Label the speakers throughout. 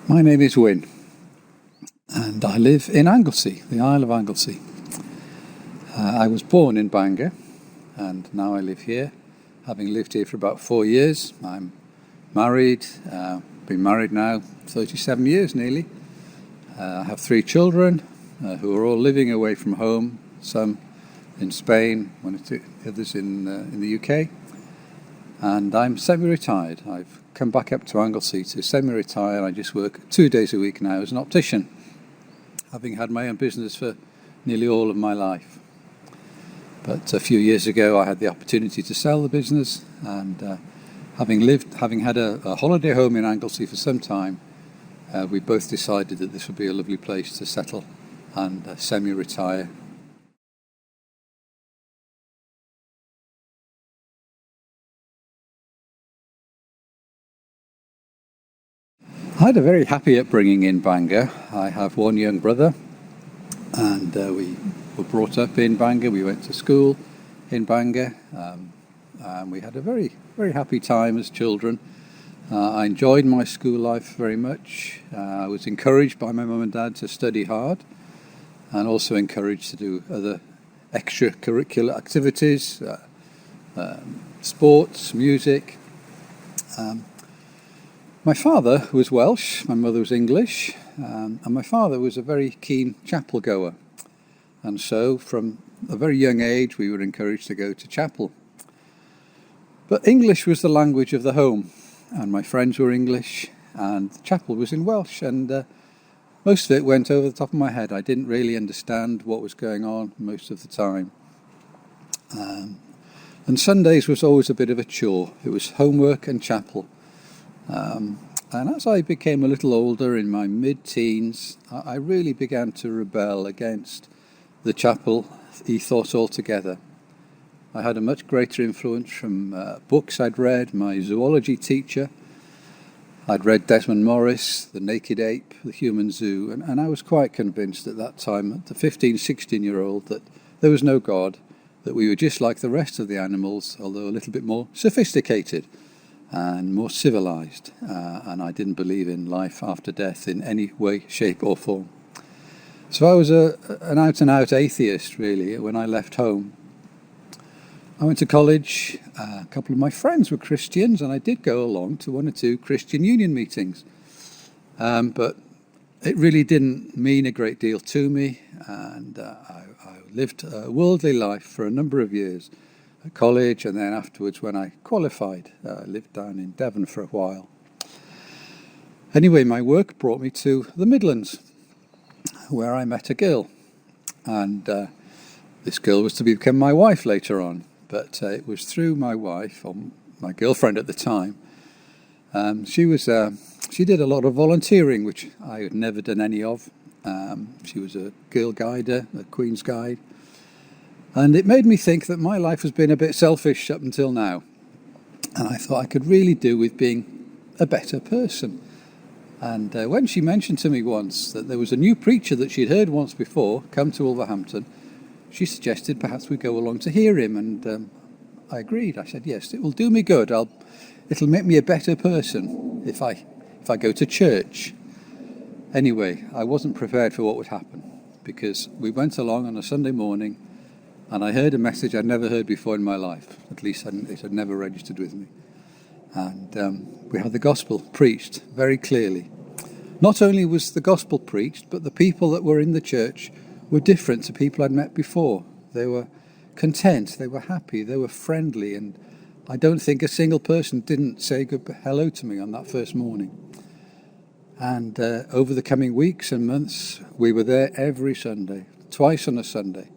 Speaker 1: My name is Wyn, and I live in Anglesey, the Isle of Anglesey. I was born in Bangor, and now I live here, having lived here for about 4 years. I'm married, been married now 37 years nearly. I have 3 children who are all living away from home, some in Spain, others in the UK. And I'm semi-retired. I've come back up to Anglesey to semi-retire. I just work 2 days a week now as an optician, having had my own business for nearly all of my life. But a few years ago I had the opportunity to sell the business, and having had a holiday home in Anglesey for some time, we both decided that this would be a lovely place to settle and semi-retire. I had a very happy upbringing in Bangor. I have one young brother, and we were brought up in Bangor. We went to school in Bangor, and we had a very, very happy time as children. I enjoyed my school life very much. I was encouraged by my mum and dad to study hard, and also encouraged to do other extracurricular activities, sports, music. My father was Welsh, my mother was English, and my father was a very keen chapel goer. And so from a very young age we were encouraged to go to chapel. But English was the language of the home, and my friends were English, and the chapel was in Welsh, and most of it went over the top of my head. I didn't really understand what was going on most of the time. And Sundays was always a bit of a chore. It was homework and chapel. And as I became a little older, in my mid-teens, I really began to rebel against the chapel ethos altogether. I had a much greater influence from books I'd read. My zoology teacher, I'd read Desmond Morris, The Naked Ape, The Human Zoo, and I was quite convinced at that time, at the 15, 16-year-old, that there was no God, that we were just like the rest of the animals, although a little bit more sophisticated and more civilized, and I didn't believe in life after death in any way, shape or form. So I was an out-and-out atheist, really, when I left home. I went to college. A couple of my friends were Christians, and I did go along to 1 or 2 Christian Union meetings, but it really didn't mean a great deal to me, and I lived a worldly life for a number of years at college, and then afterwards when I qualified, I lived down in Devon for a while. Anyway, my work brought me to the Midlands, where I met a girl, and this girl was to become my wife later on, but it was through my wife, or my girlfriend at the time. She did a lot of volunteering, which I had never done any of. She was a girl guider, a Queen's Guide. And it made me think that my life has been a bit selfish up until now. And I thought I could really do with being a better person. And when she mentioned to me once that there was a new preacher that she'd heard once before come to Wolverhampton, she suggested perhaps we go along to hear him. And I agreed. I said, yes, it will do me good. It'll make me a better person if I go to church. Anyway, I wasn't prepared for what would happen, because we went along on a Sunday morning, and I heard a message I'd never heard before in my life. At least it had never registered with me. And we had the gospel preached very clearly. Not only was the gospel preached, but the people that were in the church were different to people I'd met before. They were content, they were happy, they were friendly, and I don't think a single person didn't say hello to me on that first morning. And over the coming weeks and months, we were there every Sunday, twice on a Sunday.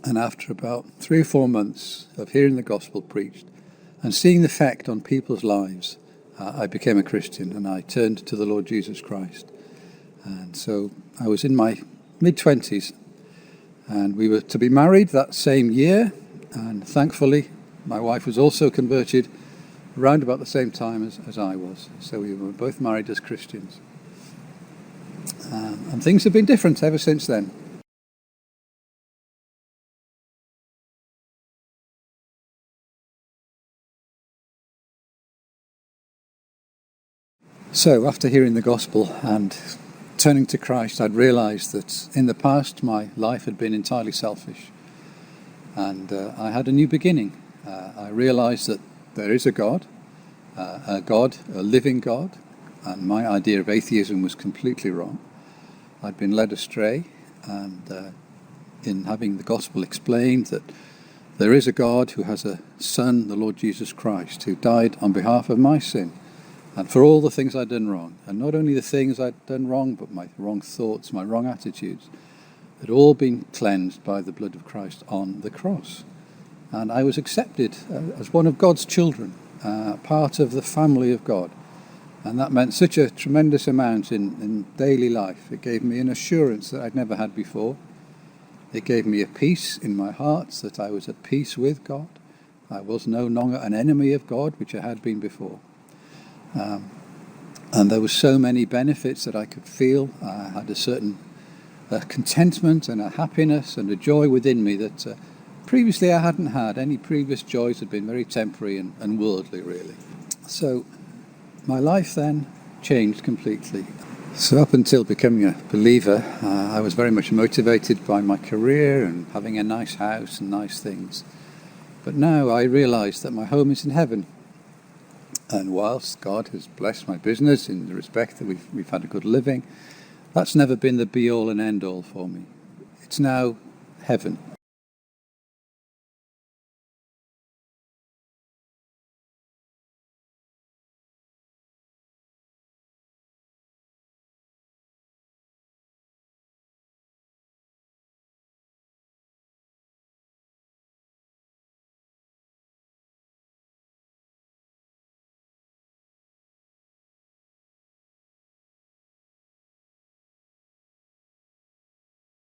Speaker 1: And after about 3 or 4 months of hearing the gospel preached and seeing the effect on people's lives, I became a Christian, and I turned to the Lord Jesus Christ. And so I was in my mid-20s, and we were to be married that same year. And thankfully, my wife was also converted around about the same time as I was. So we were both married as Christians. And things have been different ever since then. So after hearing the gospel and turning to Christ, I'd realised that in the past my life had been entirely selfish, and I had a new beginning. I realised that there is a God, a living God, and my idea of atheism was completely wrong. I'd been led astray, and in having the gospel explained that there is a God who has a Son, the Lord Jesus Christ, who died on behalf of my sin and for all the things I'd done wrong. And not only the things I'd done wrong, but my wrong thoughts, my wrong attitudes, had all been cleansed by the blood of Christ on the cross. And I was accepted as one of God's children, part of the family of God. And that meant such a tremendous amount in daily life. It gave me an assurance that I'd never had before. It gave me a peace in my heart that I was at peace with God. I was no longer an enemy of God, which I had been before. And there were so many benefits that I could feel. I had a certain contentment and a happiness and a joy within me that previously I hadn't had. Any previous joys had been very temporary and worldly, really. So my life then changed completely. So up until becoming a believer, I was very much motivated by my career and having a nice house and nice things. But now I realise that my home is in heaven. And whilst God has blessed my business in the respect that we've had a good living, that's never been the be-all and end-all for me. It's now heaven.